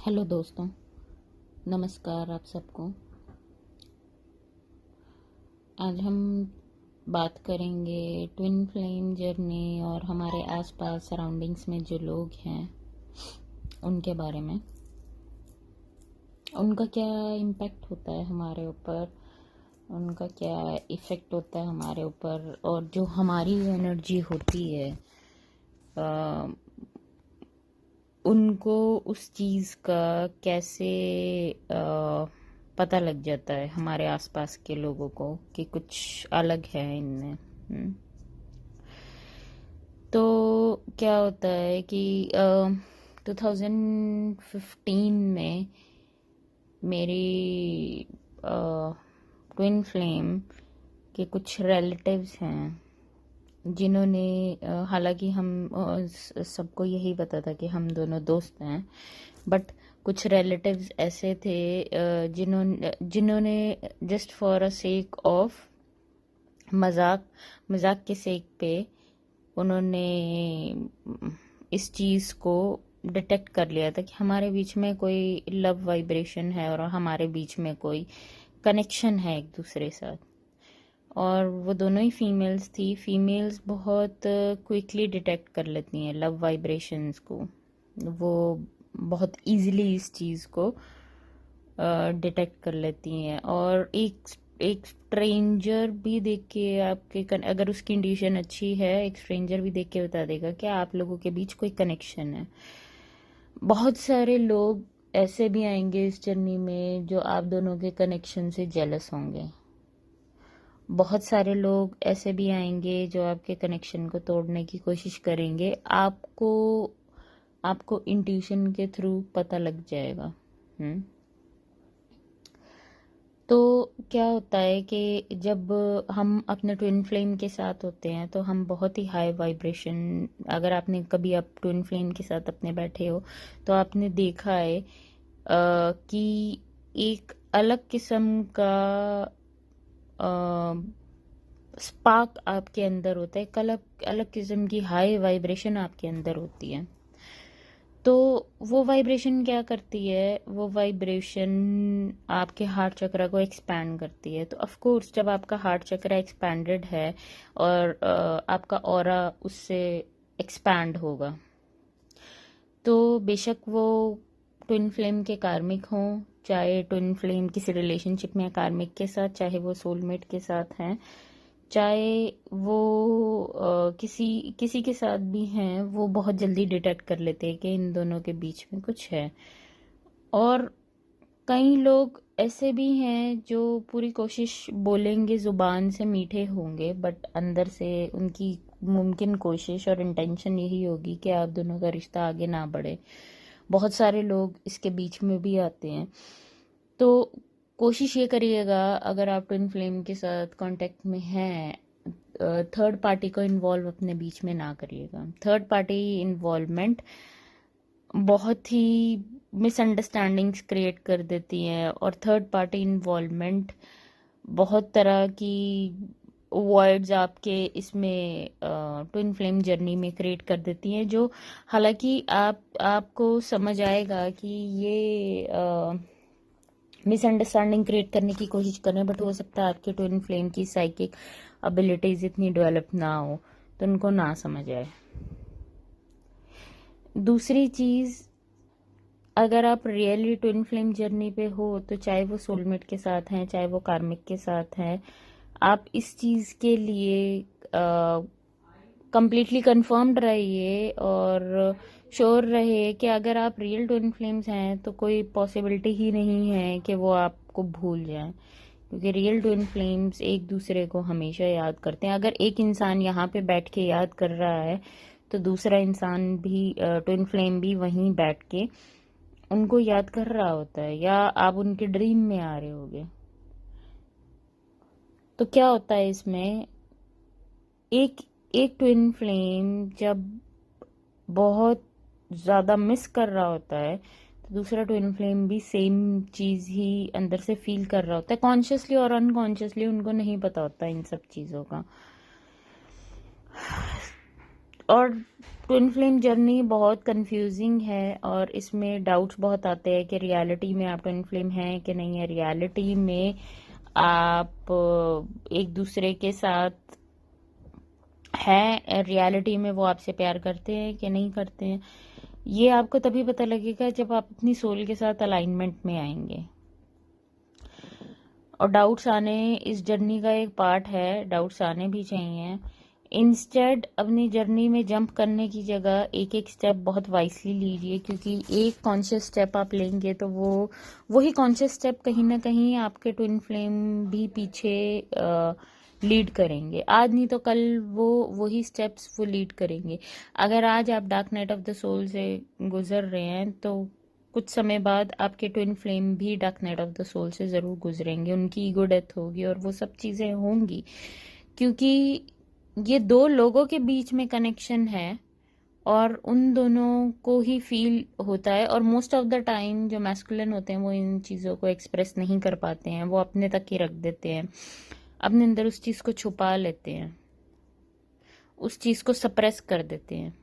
Hello दोस्तों, नमस्कार आप सबको। आज हम बात करेंगे ट्विन फ्लेम जर्नी और हमारे आसपास सराउंडिंग्स में जो लोग हैं उनके बारे में। उनका क्या इम्पैक्ट होता है हमारे ऊपर, उनका क्या इफ़ेक्ट होता है हमारे ऊपर, और जो हमारी एनर्जी होती है उनको उस चीज़ का कैसे पता लग जाता है हमारे आसपास के लोगों को कि कुछ अलग है इनमें। तो क्या होता है कि 2015 में मेरी ट्विन फ्लेम के कुछ रिलेटिव्स हैं जिन्होंने हालांकि हम सबको यही पता था कि हम दोनों दोस्त हैं, बट कुछ रिलेटिव्स ऐसे थे जिन्होंने just for a sake of मजाक मजाक के सेक पे उन्होंने इस चीज़ को डिटेक्ट कर लिया था कि हमारे बीच में कोई लव वाइब्रेशन है और हमारे बीच में कोई कनेक्शन है एक दूसरे साथ। और वो दोनों ही फीमेल्स थी। फीमेल्स बहुत क्विकली डिटेक्ट कर लेती हैं लव वाइब्रेशंस को, वो बहुत इजीली इस चीज़ को डिटेक्ट कर लेती हैं। और एक स्ट्रेंजर भी देख के आपके अगर उसकी कंडीशन अच्छी है, एक स्ट्रेंजर भी देख के बता देगा कि आप लोगों के बीच कोई कनेक्शन है। बहुत सारे लोग ऐसे भी आएंगे इस जर्नी में जो आप दोनों के कनेक्शन से जेलस होंगे। बहुत सारे लोग ऐसे भी आएंगे जो आपके कनेक्शन को तोड़ने की कोशिश करेंगे। आपको इंट्यूशन के थ्रू पता लग जाएगा। तो क्या होता है कि जब हम अपने ट्विन फ्लेम के साथ होते हैं तो हम बहुत ही हाई वाइब्रेशन, अगर आपने कभी आप ट्विन फ्लेम के साथ अपने बैठे हो तो आपने देखा है कि एक अलग किस्म का स्पार्क आपके अंदर होता है, एक अलग अलग किस्म की हाई वाइब्रेशन आपके अंदर होती है। तो वो वाइब्रेशन क्या करती है, वो वाइब्रेशन आपके हार्ट चक्र को एक्सपैंड करती है। तो ऑफ कोर्स जब आपका हार्ट चक्र एक्सपैंडेड है और आपका ऑरा उससे एक्सपैंड होगा, तो बेशक वो ट्विन फ्लेम के कार्मिक हों, चाहे ट्विन फ्लेम किसी रिलेशनशिप में कार्मिक के साथ, चाहे वो सोलमेट के साथ हैं, चाहे वो किसी किसी के साथ भी हैं, वो बहुत जल्दी डिटेक्ट कर लेते हैं कि इन दोनों के बीच में कुछ है। और कई लोग ऐसे भी हैं जो पूरी कोशिश बोलेंगे, जुबान से मीठे होंगे, बट अंदर से उनकी मुमकिन कोशिश और इंटेंशन यही होगी कि आप दोनों का रिश्ता आगे ना बढ़े। बहुत सारे लोग इसके बीच में भी आते हैं। तो कोशिश ये करिएगा, अगर आप ट्विन फ्लेम के साथ कांटेक्ट में हैं, थर्ड पार्टी को इन्वॉल्व अपने बीच में ना करिएगा। थर्ड पार्टी इन्वॉल्वमेंट बहुत ही मिसअंडरस्टैंडिंग्स क्रिएट कर देती हैं, और थर्ड पार्टी इन्वॉल्वमेंट बहुत तरह की वर्ड्स आपके इसमें ट्विन फ्लेम जर्नी में क्रिएट कर देती हैं, जो हालांकि आपको समझ आएगा कि ये मिसअंडरस्टैंडिंग क्रिएट करने की कोशिश कर रहे हैं, बट हो सकता है आपके ट्विन फ्लेम की साइकिक एबिलिटीज इतनी डेवलप ना हो तो उनको ना समझ आए। दूसरी चीज़, अगर आप रियली ट्विन फ्लेम जर्नी पे हो, तो चाहे वो सोलमेट के साथ हैं, चाहे वो कार्मिक के साथ हैं, आप इस चीज़ के लिए कंप्लीटली कंफर्म्ड रहिए और श्योर रहे कि अगर आप रियल ट्विन फ्लेम्स हैं तो कोई पॉसिबिलिटी ही नहीं है कि वो आपको भूल जाएं, क्योंकि रियल ट्विन फ्लेम्स एक दूसरे को हमेशा याद करते हैं। अगर एक इंसान यहाँ पे बैठ के याद कर रहा है तो दूसरा इंसान भी, ट्विन फ्लेम भी वहीं बैठ के उनको याद कर रहा होता है, या आप उनके ड्रीम में आ रहे होगे। तो क्या होता है इसमें, एक एक ट्विन फ्लेम जब बहुत ज़्यादा मिस कर रहा होता है तो दूसरा ट्विन फ्लेम भी सेम चीज़ ही अंदर से फील कर रहा होता है, कॉन्शियसली और अनकॉन्शियसली उनको नहीं पता होता इन सब चीज़ों का। और ट्विन फ्लेम जर्नी बहुत कंफ्यूजिंग है और इसमें डाउट्स बहुत आते हैं कि रियलिटी में आप ट्विन फ्लेम हैं कि नहीं है। रियलिटी में आप एक दूसरे के साथ हैं, रियलिटी में वो आपसे प्यार करते हैं कि नहीं करते हैं। ये आपको तभी पता लगेगा जब आप अपनी सोल के साथ अलाइनमेंट में आएंगे। और डाउट्स आने इस जर्नी का एक पार्ट है, डाउट्स आने भी चाहिए। इंस्टेड अपनी जर्नी में जंप करने की जगह एक एक स्टेप बहुत वाइसली लीजिए, क्योंकि एक कॉन्शियस स्टेप आप लेंगे तो वही कॉन्शियस स्टेप कहीं ना कहीं आपके ट्विन फ्लेम भी पीछे लीड करेंगे। आज नहीं तो कल वही स्टेप्स वो लीड करेंगे। अगर आज आप dark night of the soul से गुजर रहे हैं तो कुछ समय बाद आपके ट्विन फ्लेम भी dark night of the soul से ज़रूर गुजरेंगे। उनकी ईगो डेथ होगी और वो सब चीज़ें होंगी, क्योंकि ये दो लोगों के बीच में कनेक्शन है और उन दोनों को ही फील होता है। और मोस्ट ऑफ द टाइम जो मैस्कुलिन होते हैं वो इन चीज़ों को एक्सप्रेस नहीं कर पाते हैं, वो अपने तक ही रख देते हैं, अपने अंदर उस चीज़ को छुपा लेते हैं, उस चीज़ को सप्रेस कर देते हैं।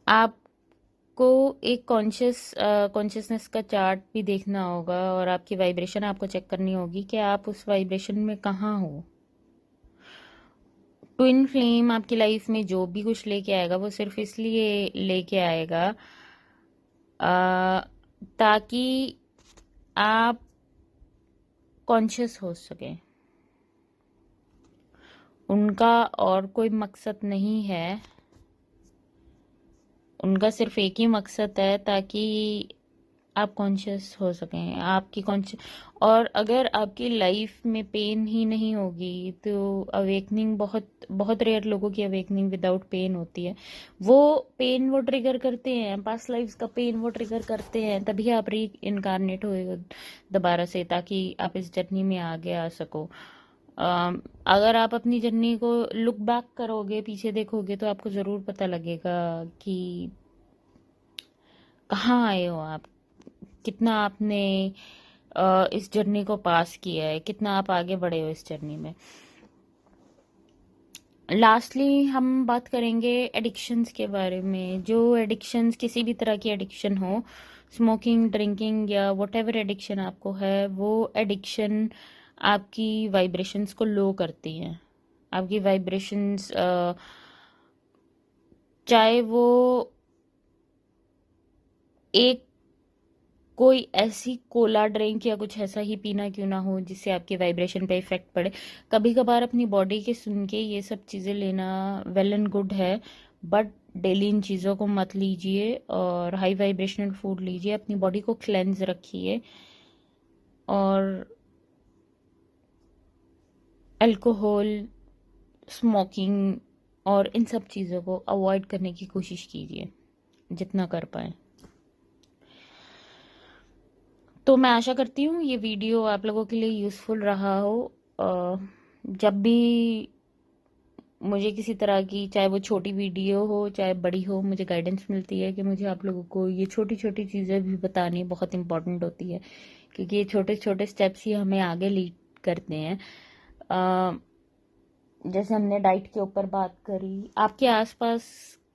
आपको एक कॉन्शियसनेस का चार्ट भी देखना होगा और आपकी वाइब्रेशन आपको चेक करनी होगी कि आप उस वाइब्रेशन में कहाँ हो। ट्विन फ्लेम आपकी लाइफ में जो भी कुछ लेके आएगा वो सिर्फ इसलिए लेके आएगा ताकि आप कॉन्शियस हो सके। उनका और कोई मकसद नहीं है, उनका सिर्फ एक ही मकसद है, ताकि आप कॉन्शियस हो सकें। आपकी कॉन्शियस, और अगर आपकी लाइफ में पेन ही नहीं होगी तो अवेकनिंग, बहुत बहुत रेयर लोगों की अवेकनिंग विदाउट पेन होती है। वो पेन वो ट्रिगर करते हैं, पास्ट लाइफ्स का पेन वो ट्रिगर करते हैं, तभी आप री इनकारनेट हुए दोबारा से, ताकि आप इस जर्नी में आगे आ सको। अगर आप अपनी जर्नी को लुक बैक करोगे, पीछे देखोगे, तो आपको ज़रूर पता लगेगा कि कहाँ आए हो आप, कितना आपने इस जर्नी को पास किया है, कितना आप आगे बढ़े हो इस जर्नी में। लास्टली हम बात करेंगे एडिक्शंस के बारे में। जो एडिक्शंस, किसी भी तरह की एडिक्शन हो, स्मोकिंग, ड्रिंकिंग या वट एवर एडिक्शन आपको है, वो एडिक्शन आपकी वाइब्रेशंस को लो करती हैं। आपकी वाइब्रेशंस, चाहे वो एक कोई ऐसी कोला ड्रिंक या कुछ ऐसा ही पीना क्यों ना हो जिससे आपके वाइब्रेशन पे इफेक्ट पड़े। कभी कभार अपनी बॉडी के सुन के ये सब चीज़ें लेना वेल एंड गुड है, बट डेली इन चीज़ों को मत लीजिए और हाई वाइब्रेशनल फूड लीजिए, अपनी बॉडी को क्लेंज रखिए और अल्कोहल, स्मोकिंग और इन सब चीज़ों को अवॉइड करने की कोशिश कीजिए जितना कर पाए। तो मैं आशा करती हूँ ये वीडियो आप लोगों के लिए यूज़फुल रहा हो। जब भी मुझे किसी तरह की, चाहे वो छोटी वीडियो हो चाहे बड़ी हो, मुझे गाइडेंस मिलती है कि मुझे आप लोगों को ये छोटी छोटी चीज़ें भी बतानी बहुत इम्पोर्टेंट होती है, क्योंकि ये छोटे छोटे स्टेप्स ही हमें आगे लीड करते हैं। जैसे हमने डाइट के ऊपर बात करी, आपके आसपास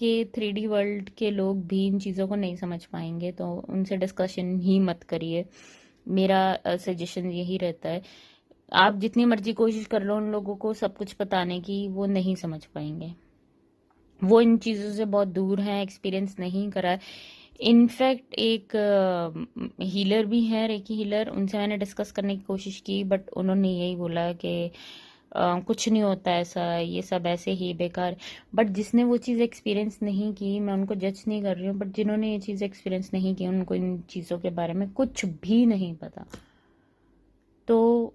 के 3D वर्ल्ड के लोग भी इन चीज़ों को नहीं समझ पाएंगे, तो उनसे डिस्कशन ही मत करिए। मेरा सजेशन यही रहता है। आप जितनी मर्जी कोशिश कर लो उन लोगों को सब कुछ बताने की, वो नहीं समझ पाएंगे। वो इन चीज़ों से बहुत दूर हैं, एक्सपीरियंस नहीं करा है। इनफैक्ट एक हीलर भी है, रेकी हीलर, उनसे मैंने डिस्कस करने की कोशिश की, बट उन्होंने यही बोला कि कुछ नहीं होता ऐसा, ये सब ऐसे ही बेकार। बट जिसने वो चीज़ एक्सपीरियंस नहीं की, मैं उनको जज नहीं कर रही हूँ, बट जिन्होंने ये चीज़ एक्सपीरियंस नहीं की उनको इन चीज़ों के बारे में कुछ भी नहीं पता। तो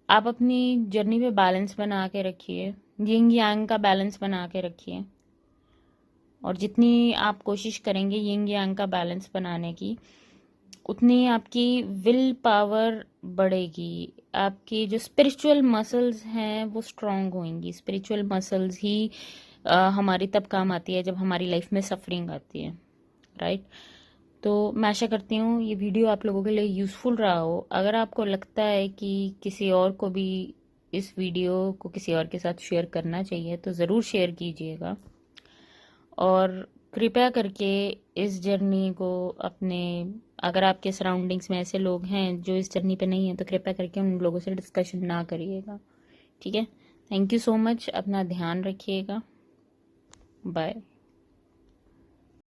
आप अपनी जर्नी में बैलेंस बना के रखिए, यिंग यांग का बैलेंस बना के रखिए, और जितनी आप कोशिश करेंगे यिंग यांग का बैलेंस बनाने की, उतनी आपकी विल पावर बढ़ेगी। आपकी जो स्पिरिचुअल मसल्स हैं वो स्ट्रांग होंगी। स्पिरिचुअल मसल्स ही हमारी तब काम आती है जब हमारी लाइफ में सफरिंग आती है, राइट। तो मैं आशा करती हूँ ये वीडियो आप लोगों के लिए यूज़फुल रहा हो। अगर आपको लगता है कि किसी और को भी इस वीडियो को किसी और के साथ शेयर करना चाहिए तो ज़रूर शेयर कीजिएगा, और कृपया करके इस जर्नी को अपने, अगर आपके सराउंडिंग्स में ऐसे लोग हैं जो इस जर्नी पे नहीं हैं तो कृपया करके उन लोगों से डिस्कशन ना करिएगा। ठीक है, थैंक यू सो मच, अपना ध्यान रखिएगा, बाय।